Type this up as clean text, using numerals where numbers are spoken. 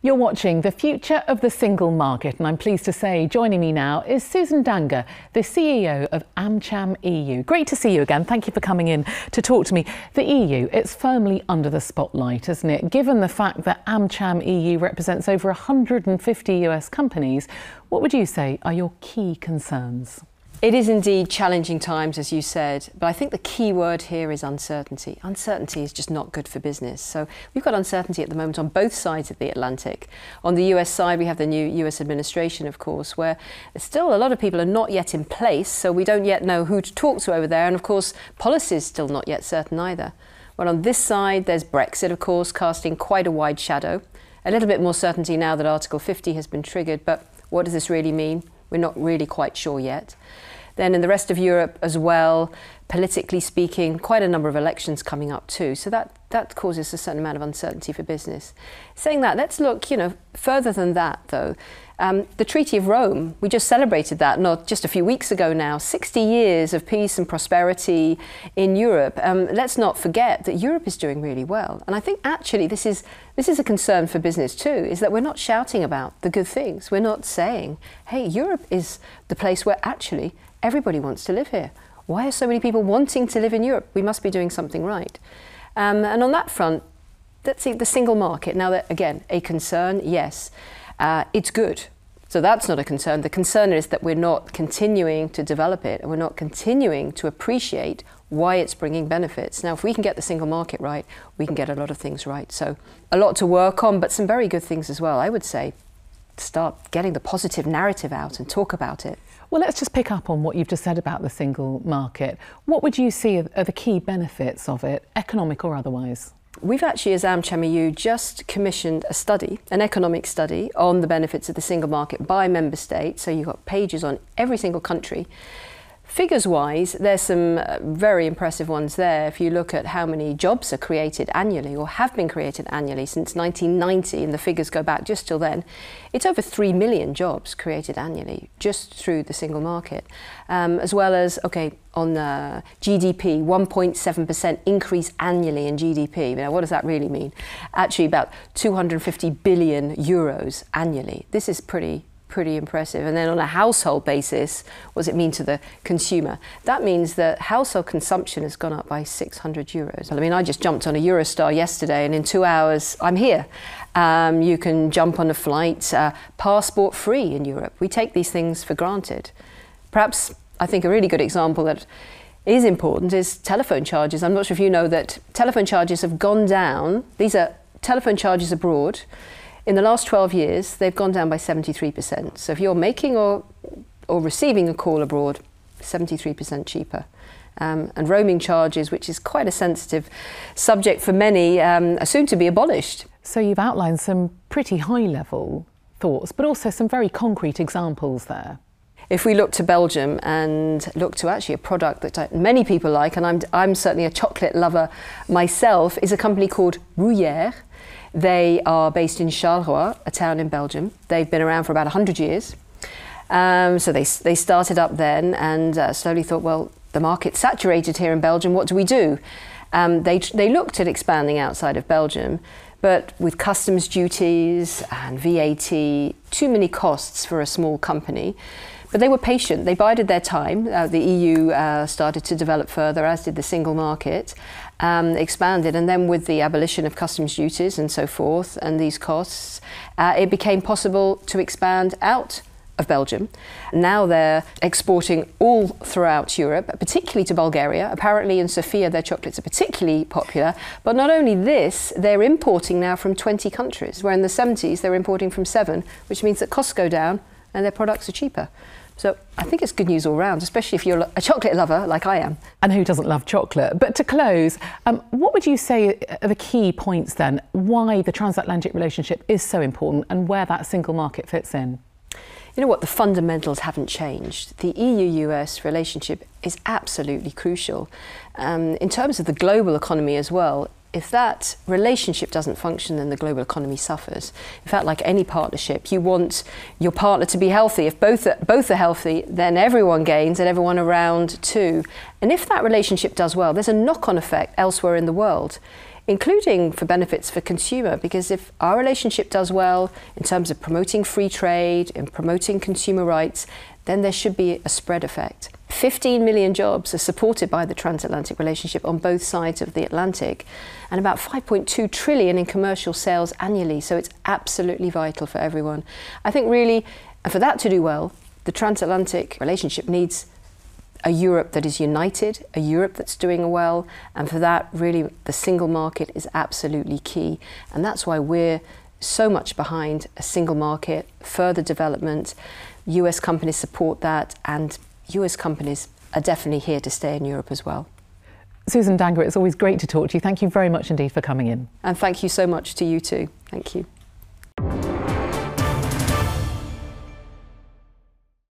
You're watching The Future of the Single Market, and I'm pleased to say joining me now is Susan Danger, the CEO of AmCham EU. Great to see you again. Thank you for coming in to talk to me. The EU, it's firmly under the spotlight, isn't it? Given the fact that AmCham EU represents over 150 US companies, what would you say are your key concerns? It is indeed challenging times, as you said, but I think the key word here is uncertainty. Uncertainty is just not good for business. So we've got uncertainty at the moment on both sides of the Atlantic. On the US side, we have the new US administration, of course, where still a lot of people are not yet in place, so we don't yet know who to talk to over there, and of course, policy is still not yet certain either. Well, on this side, there's Brexit, of course, casting quite a wide shadow. A little bit more certainty now that Article 50 has been triggered, but what does this really mean? We're not really quite sure yet. Then in the rest of Europe as well, politically speaking, quite a number of elections coming up too. So that causes a certain amount of uncertainty for business. Saying that, let's look, further than that though. The Treaty of Rome, we just celebrated that, not just a few weeks ago now, 60 years of peace and prosperity in Europe. Let's not forget that Europe is doing really well. And I think actually this is a concern for business too, is that we're not shouting about the good things. We're not saying, hey, Europe is the place where actually everybody wants to live here. Why are so many people wanting to live in Europe? We must be doing something right. And on that front, let's see the single market. Now, that, again, a concern, yes, it's good. So that's not a concern. The concern is that we're not continuing to develop it and we're not continuing to appreciate why it's bringing benefits. Now, if we can get the single market right, we can get a lot of things right. So a lot to work on, but some very good things as well, I would say. Start getting the positive narrative out and talk about it. Well, let's just pick up on what you've just said about the single market. What would you see are the key benefits of it, economic or otherwise? We've actually, as AmCham EU, just commissioned a study, an economic study on the benefits of the single market by member state. So you've got pages on every single country. Figures-wise, there's some very impressive ones there. If you look at how many jobs are created annually or have been created annually since 1990, and the figures go back just till then, it's over 3 million jobs created annually just through the single market. As well as, on GDP, 1.7% increase annually in GDP. Now, what does that really mean? Actually, about 250 billion euros annually. This is pretty impressive. And then on a household basis, what does it mean to the consumer? That means that household consumption has gone up by 600 euros. I mean, I just jumped on a Eurostar yesterday and in 2 hours, I'm here. You can jump on a flight passport free in Europe. We take these things for granted. Perhaps, I think a really good example that is important is telephone charges. I'm not sure if you know that telephone charges have gone down. These are telephone charges abroad. In the last 12 years, they've gone down by 73%. So if you're making or receiving a call abroad, 73% cheaper. And roaming charges, which is quite a sensitive subject for many, are soon to be abolished. So you've outlined some pretty high-level thoughts, but also some very concrete examples there. If we look to Belgium and look to actually a product that many people like, and I'm certainly a chocolate lover myself, is a company called Gruyère. They are based in Charleroi, a town in Belgium. They've been around for about 100 years. So they started up then and slowly thought, well, the market's saturated here in Belgium, what do we do? They looked at expanding outside of Belgium, but with customs duties and VAT, too many costs for a small company. But they were patient, they bided their time. The EU started to develop further, as did the single market, expanded, and then with the abolition of customs duties and so forth, and these costs, it became possible to expand out of Belgium. Now they're exporting all throughout Europe, particularly to Bulgaria. Apparently in Sofia their chocolates are particularly popular, but not only this, they're importing now from 20 countries, where in the 70s they were importing from 7, which means that costs go down and their products are cheaper. So I think it's good news all round, especially if you're a chocolate lover like I am. And who doesn't love chocolate? But to close, what would you say are the key points then, why the transatlantic relationship is so important and where that single market fits in? You know what, the fundamentals haven't changed. The EU-US relationship is absolutely crucial. In terms of the global economy as well, if that relationship doesn't function, then the global economy suffers. In fact, like any partnership, you want your partner to be healthy. If both are healthy, then everyone gains and everyone around too. And if that relationship does well, there's a knock-on effect elsewhere in the world. including for benefits for consumer, because if our relationship does well in terms of promoting free trade and promoting consumer rights, then there should be a spread effect. 15 million jobs are supported by the transatlantic relationship on both sides of the Atlantic, and about 5.2 trillion in commercial sales annually, so it's absolutely vital for everyone. I think really, and for that to do well, the transatlantic relationship needs a Europe that is united, a Europe that's doing well, and for that really the single market is absolutely key, and that's why we're so much behind a single market, further development. US companies support that, and US companies are definitely here to stay in Europe as well. Susan Dangar, it's always great to talk to you. Thank you very much indeed for coming in. And thank you so much to you too. Thank you.